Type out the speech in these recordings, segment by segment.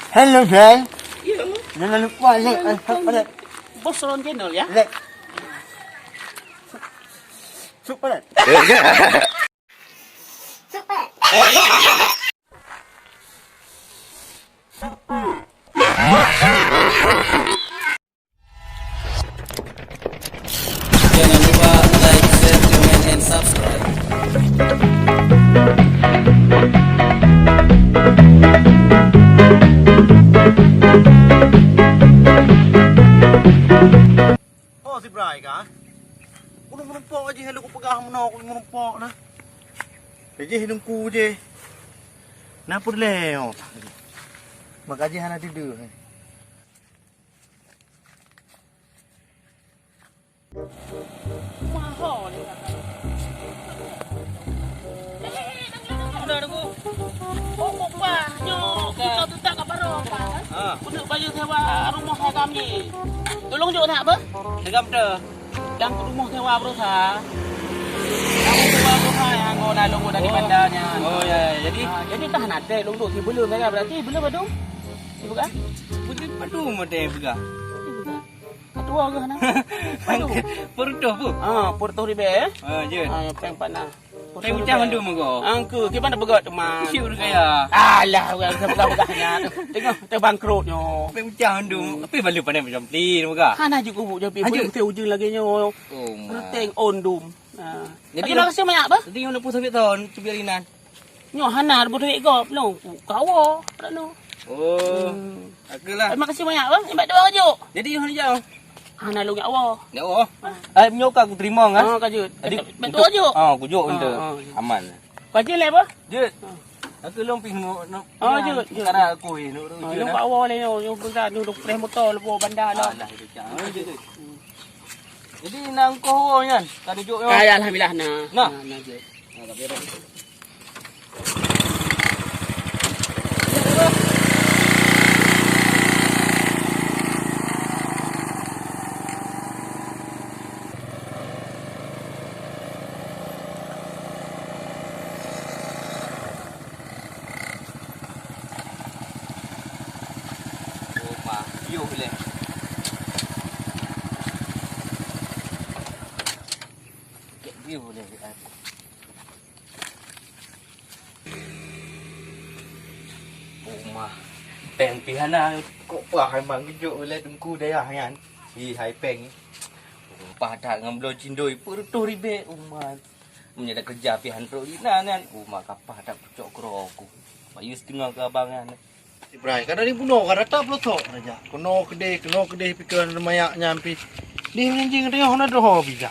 Hello, Jay. Ya. Jangan lupa like. Bos Ron channel ya. Like. Super. Jangan lupa like, share, comment, and subscribe. Oh, si Bray kah? Aku menumpuk aja, hello aku pegang mana aku menumpuk nah. Aja hidungku je. Kenapa leo? Mak aja hana tidur. Mahal ni. Udah aku. Oh, banyak. Kita tu tak kabar apa. Untuk bayar sewa rumah kami. Tolong jauh tak apa? Segam dah. Yang rumah sewa berusaha. Kamu sewa berusaha yang kau nak lunggu dari bandarnya. Oh ya, Jadi tak nak ada lunggu si belum mereka berarti belum ada. Ibu kan? putih padu mode buka. Ketua ke sana? Padu. Perut bu. Porto Ribe. Je. Peng panah. Saya ucap mandu mego. Angku, gimana begot teman? Siur kaya. Alah, orang sebegah-begahnya. Tengok, terbangkrutnya. Saya ucap mandu. Tapi balu pandai macam pli muka. Hana juga bu jadi Lanjut. boleh ujung lagi nyo. Oh, Penting ondum. Jadi Terima kasih banyak apa? Jadi yang nak pusat tahun cubiarinan. Nyo Hana ada duit kau belum? Kawa, tak no. Oh, akulah. Terima kasih banyak apa? Ibat doang aja. Jadi yang jauh. Hana lu awak. Ya oh. Menyoka aku terima kan? Kajut. Jadi Betul aja. kujuk untuk aman. Kajut le apa? Jut. Aku lomping no. Jut. Cara aku ni. Lu awak le yo besar duduk preh motor lepo bandar lah. Alah itu jangan. Jadi nang ko kan? Tadi juk yo. Alhamdulillah nah. Nah. Nah je. Tak beres. Yo boleh. Dia boleh. Rumah. Peng pihana kok wah memang gejuk boleh dengku daya kan. Hai peng. Padak ngam lo cindoi pertu ribe rumah. Menyada kerja pihan pro ina kan. Rumah kapah dak cok kroku. Bayu setengah ke abangan. Bray, kada ni bunuh, kada tak pelotok raja. Kena kedai pikiran mayak nyampi. Ni menjing tengah hona doh bija.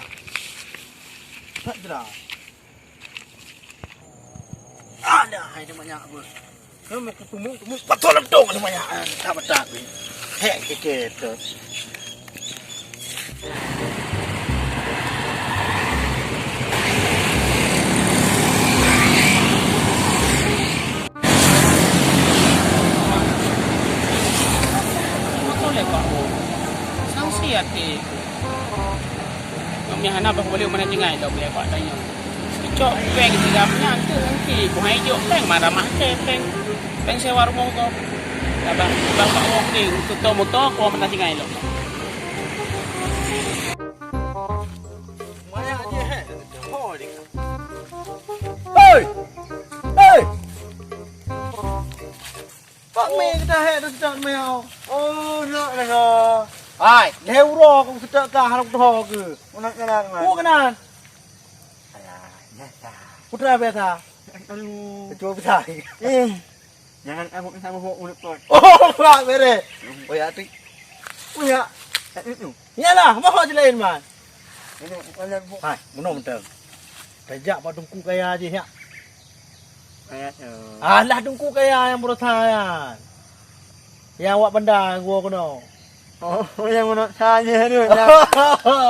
Tak jelas. Ada hai dia mayak bos. Kamu ketemu patol ledong ni mayak. Tak bedak ni. Hek keke. Sanksi hati. Kami Hana boleh mana jengai dah boleh pak tanya. Cok peng tiga punya tu nanti ku hai jok peng marah mah peng sewa rumah kau. Abang bapak wong ni untuk motor kau mana jengai lo. Mayak je hek. Oh ni. Hei. Hei. Pak me kita hek dah sedang meau. Oh nak dah. Hai, leuro aku sedang kah harap doh ke. Nak kenal kan? Oh kenal. Alah, nyata. Putra biasa. Aduh, coba besar. Jangan aku sama mulut pot. Oh, pulang bere. Oh ya, tu. Punya. Iyalah, mau je lain man. Hai, menung betul. Rejak pak dungku kaya aja ya. Alah dungku kaya yang berusaha. Yang awak benda gua kena. Oh, yang menurut saya tu.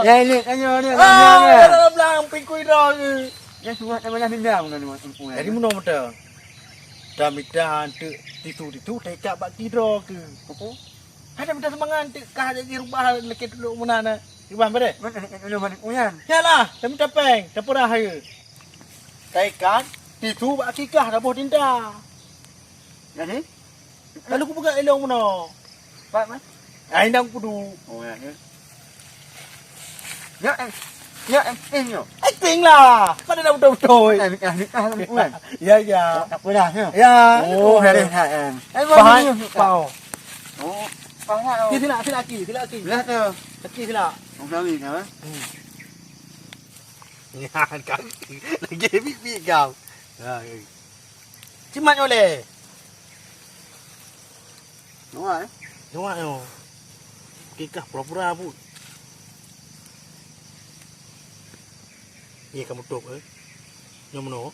Yang ini tanya ni. Dalam belang pingkui dah ke. Yang surat nama bindang tu. Jadi menung betul. Dah midah tu titu tekak bak tidur ke. Apa? Ada minta semangat kah jadi rubah lekit dulu mana. Rubah bere? Mana uyan. Yalah, dah minta peng, dah purah ke. Tekak titu bak kikah dah boh tinda. Jadi Lalu ku pegang elong mana? Pak man. Ai nang kudu. Oh ya. Ya em yo. Acting lah. Pada dah betul-betul. Ya ya. Tak apa dah. Ya. Oh, hari em. Bahan pau. Oh, pahat. Sila aki. Lah tu. Aki sila. Ông sao gì hả? Nhà kaki. Lagi big kau. Cimat oleh. Đúng rồi. Đúng rồi. Kikah pura-pura pun. Iya kamu tok Nyom no.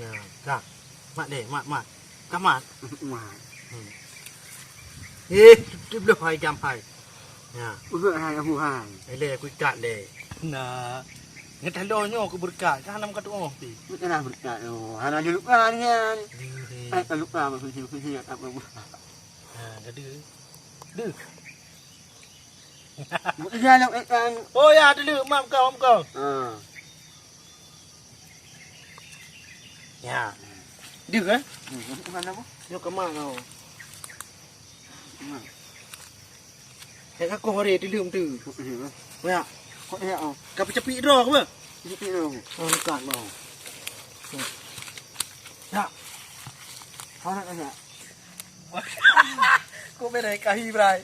Nah, kak. Mak deh, mak. Kamat. Mà. Tiếp được hai trăm hai. Nha. Bữa hai ông hai. Ele aku ikat deh. Nah. Ngetalo aku berkat. Kan nam katu oh ti. Cái nào bực cả rồi. Hana dulu kan nha. Ai lupa mà kunci tak apa. Nah, jadi. Duh. Bữa ra đâu kan. Oh ya, dulu mak kau. Ya. Duh kan? Bukan apa? Yo ke mak kau. Hek aku hari dulu tu. Ya. Kok ya oh. Kau cepi ro ke apa? Itu đâu. Oh, dekat mau. Ya. Hana kan ya. Kau berai kahi brai.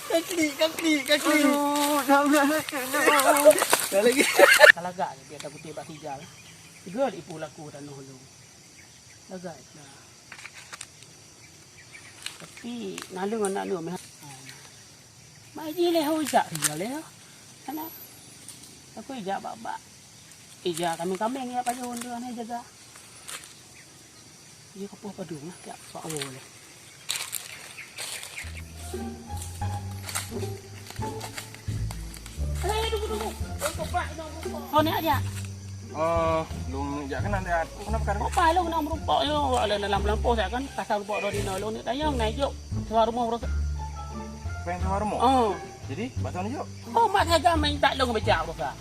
Kaki. Aduh, dah Dah lagi. Talaga ni biar aku tiba tijal. Tiga di pula aku dan nolong. Talaga lah. Tapi nalung anak nu meh. Mai ji leh ho ja dia leh. Sana. Aku ija baba. Ija kami ya pada undu ane jaga. Dia kapo padung lah tiap sok awol. Tunggu. Oh ni aja. Lung dạ cái này là cũng nắp cắn. Có phải luôn ông rumpok yo làm lampu saya kan kasar rumpok do dino lu ni tayang naik yuk. Sewa rumah urus. Pengen sama rumah. Oh. Jadi, batang ni yuk. Oh mak saya kan main tak long baca urus ah.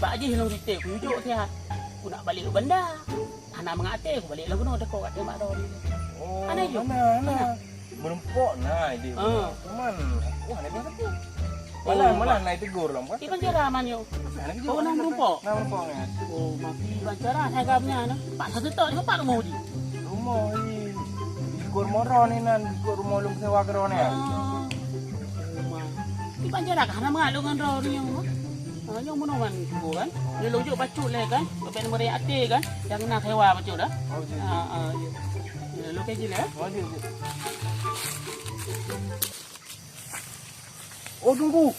Pak Haji long kita ku yuk dia. Ku nak balik benda. Anak mengate aku balik lagu no dekat kat mak do ni. Oh, Ana yuk. mana. Merumpok nah dia. Cuman, wah ni apa tu? Malah naik tegur lah kan. Di penjara man yo. Oh nang rumpok. Nah, merumpok ni. Oh mati penjara saya kan punya nah. Pak satu tok ni pak mau di. Rumah ni. Tegur moro ni nan, tegur rumah lung sewa kero ni. Di penjara kan mengalung kan ro ni yo. Yang menongan tu kan. Dia lujuk bacut le kan. Lepas nombor ate kan. Yang nak hewa bacut dah. Oh, Ya. Lu kayak gini ya. Oh, tunggu.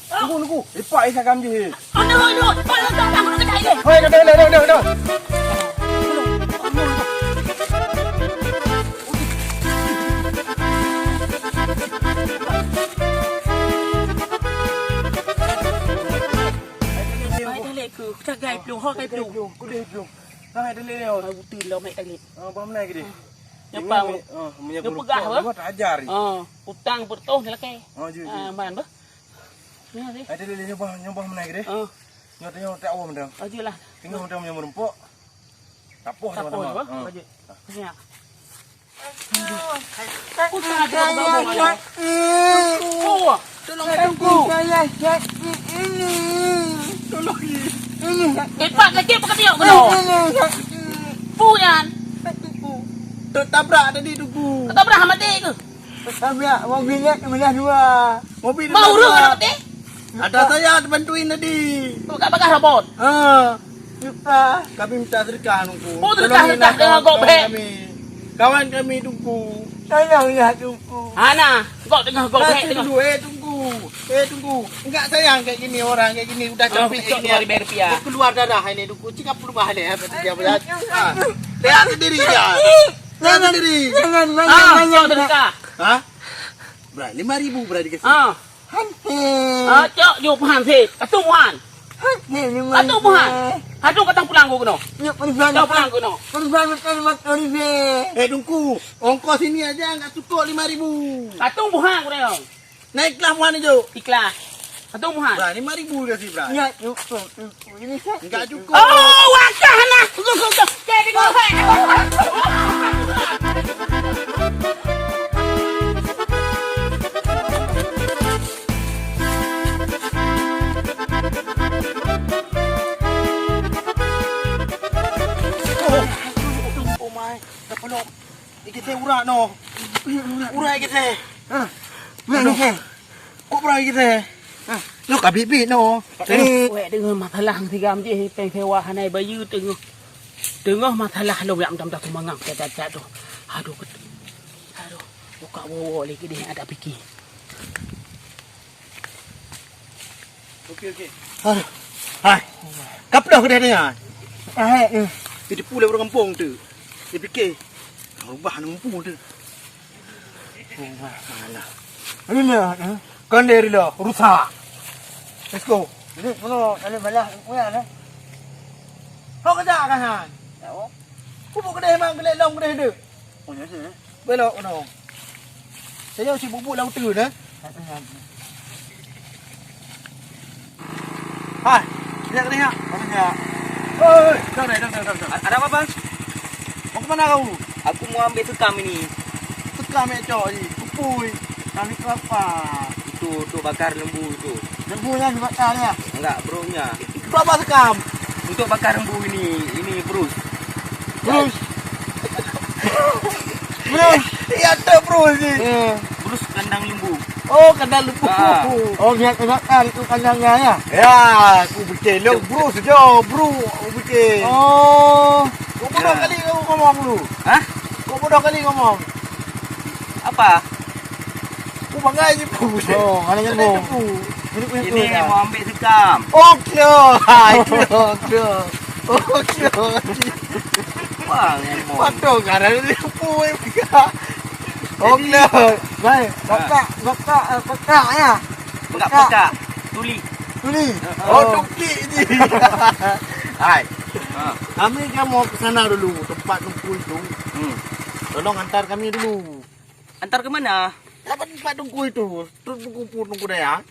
Lepak Isa kam je. No. Tak nak kecai dia. Hoi, dah. Cagai pelung, ho kai pelung. Ku dia belum. Hai dah leo. Aku tilau mai kali. Bam naik dia. Nyepang. Punya Dia pegah apa? Buat ajar. Utang bertoh ni lah kai. Oh, je. Man bah. Ni sih. Ada dia nyoba menaik dia. Nyotanya tak awam dah. Aje lah. Tinggal dah punya merumpok. Tapoh Apa sama-sama. bah? Aje. Ni. Utang aja bawa. Oh, tolong aku. Tolong. Pak kecil pakai tiok kena. Puyan. Tertabrak tadi tuku. Atau berapa mati ke? Tabrak mobilnya kebelah dua. Mobil Bau dah rung buat. ada mati? Ada saya bantuin tadi. Bukan bakar robot. Lupa. Kami minta sedekah tuku. Oh, sedekah dengan gopek. Kawan kami tuku. Tolong lihat tuku. Ana, kau tengah kau Kasih tengah. dulu, tunggu. Enggak sayang kayak gini orang kayak gini udah capek Cok ini. 2,000 rupiah. Keluar darah ini tuku. Cika perubahan ya. Dia berat. Lihat sendiri dia. Lihat sendiri. Jangan Cok sedekah. Hah? Berat 5.000 berat dikasih. Cok jupahan sih. Ketumbuhan. Ketumbuhan. Hadung katang pulang gua kena. Kau pulang kena. Tunggu. Ongkos ini aja enggak cukup 5.000. Ketumbuhan kau dah. Naiklah muan itu. Ikhlas. Ketumbuhan. Berat 5.000 kasih berat. Enggak cukup. Oh, wakah nah. Tunggu. Jadi lo? Ikite urak no. Urak ikite. Ikite. Kok urak ikite? Lo kabibi no. Quẹ đừng mà thà làng thì gam gì bên theo qua này bây giờ đừng mà thà làng lâu lắm trong đó mà ngọc chặt tuh. Aduh. Buka wo lagi deh ada pikir. Okey. Hai. Kap dah kedai ni ah. Di pulau orang kampung tu. Dia fikir rumah mampu tu. Malah. Ini lah. Kan dari lah rusak. Let's go. Ini mana ada malah punya lah. Kau kerja kan han? Kau buat kedai mang kedai long kedai tu. Oh ya sih. Belok no. Saya si bubuk laut tu dah. Hai, lihat ni ha. Mana? Oi, dah. Ada apa bang? Mau ke mana kau? Aku mau ambil sekam ini. Sekam macam ni. Kupui. Kami kelapa. Itu bakar lembu itu. Lembunya dibakar ya? Enggak, bronya. Berapa sekam? Untuk bakar lembu ini Bruce. Bruce. Iya tu Bruce ni. Bruce kandang lembu. Oh, kandang lembu. Oh, dia kebakar itu kandangnya ya? Ya, aku bikin lo Bruce je, bro. Aku bikin. Oh. Kau berapa kali kau ngomong lu? Hah? Kau berapa kali ngomong? Apa? Aku bangga je Bruce. Oh, mana lembu? Ini mau ambil sekam. Okey. Okey. Bang, Waduh, karena lembu pika. Okey. Baik, bakak ya. enggak pecah. Tuli. Oh, tuki je. Hai. Ha. Kami kan mau ke sana dulu, tempat lembu itu. Tolong antar kami dulu. Antar ke mana? Tempat tunggu itu, tunggu daya.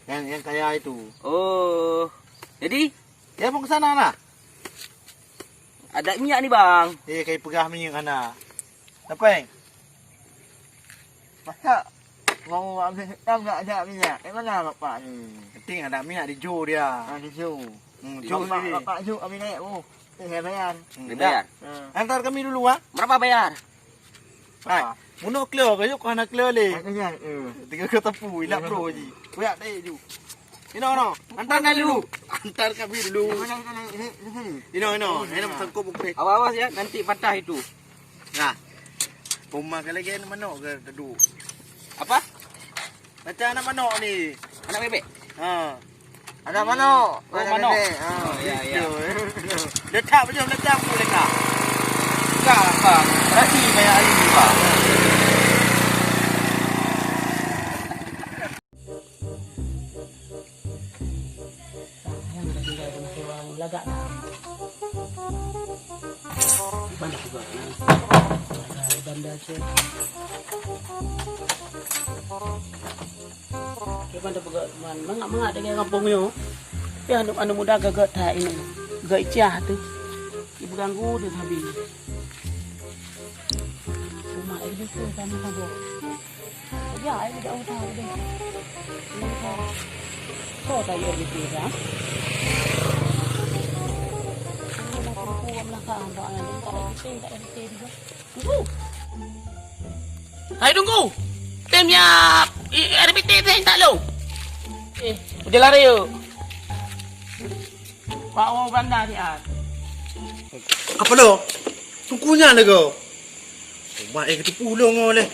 Yang kaya itu. Oh. Jadi Ya mau ke sana lah. ada minyak nih, Bang. Kayak pegah minyak kana. Apa? Masa mau ambil enggak ada minyak. Mana bapak ni? Penting ada minyak di Jo dia. Di Jo. Jo sendiri. Bapak Jo ambil naik. Oh, saya bayar. Bayar. Antar kami dulu ah. Berapa bayar? Hai. Muno clear ke yuk kana clear le. Tiga ke tepu ilak bro ji. Koyak dai ju. No. Antar kami dulu. Antar kami dulu. Ino. Ini sangkut buku. Awas ya, nanti patah itu. Nah. Rumah ke lagi manok ke tedu. Apa? Macam anak manok ni. Anak bebek? Anak manok. Oh, manok. Oh, ya. Letak macam letak aku letak. Enggak, Bang. Berarti bayar hari ini, Bang. Yang ada tinggal dengan sewa lagak lah. Banyak juga. Ada bandar je. Dia bandar juga mengak dengan kampung yo. Ya anu muda gagak tak ini. Gak icah tu. Ibu ganggu dia habis. Rumah ini tu sama kamu. Ya, ini dah utah deh. Kau tak ya gitu ya? Hai tunggu. Timnya RPT saya tak lo. Udah lari yuk. Pak Wo bandar dia. Apa lo? Tungkunya le kau. Mak kita pulung oleh.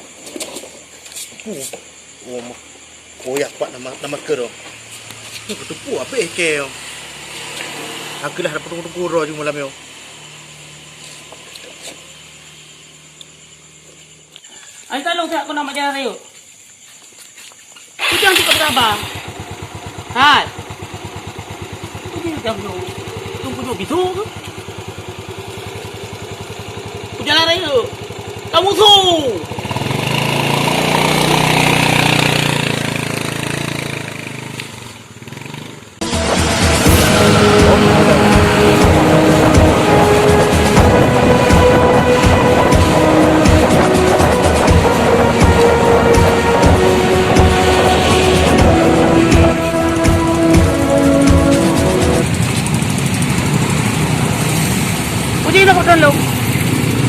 Koyak pak nama kero. Ni ketupu apa keo. Aku lah dapat tunggu ro je malam yo. Ay talong sa ako na magyari yun. Ito ang sikap ba? Hai. Hindi ka mo. Tunggu mo bisu. Udah lari yuk. Kamu tuh.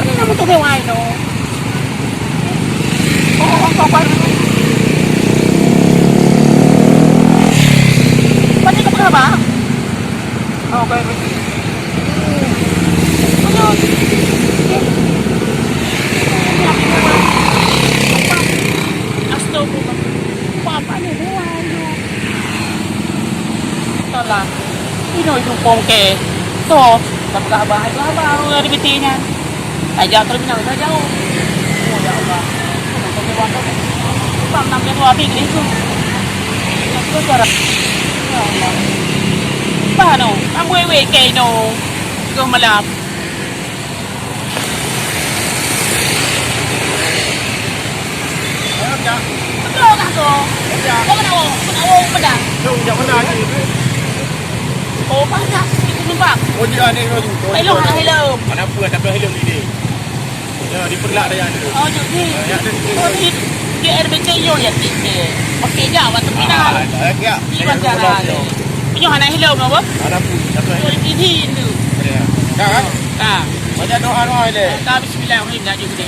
Ano naman ito gawin, no? Oo, ang kapal. Pati ka pa ba? Okay, pati. Ano? Asto po ba? Papa, ano gawin, no? Ito lang. Pinoy yung pongke. Ito, sa pagkabahay-bahay, ang ribitinan. Ay, diyan terus minang saja. Oh, ya Allah. Kau bawa kau. Bang nak dia dua bing itu. Itu cara. Ya Allah. Paano? Ang wewe kay no. Ikaw malap. Ayun ya. Ito ako. Ito ako. Ako pada. Yung jak mana lagi? Oh, pada. Itu numpak. Oh dia ni tu. Hello, hello. Mana apa sampai helm ni. Ya, diperlak dah yang tu. Oh, jadi. Oh, di RBC yo ya titik. Okey je, waktu Ah, pinang. tak ya. Di bandara. Punya anak hello apa? Ada pun. Oh, di Hindu. Dah kan? Ah. Banyak doa-doa dia. Bismillahirrahmanirrahim. Dah juga.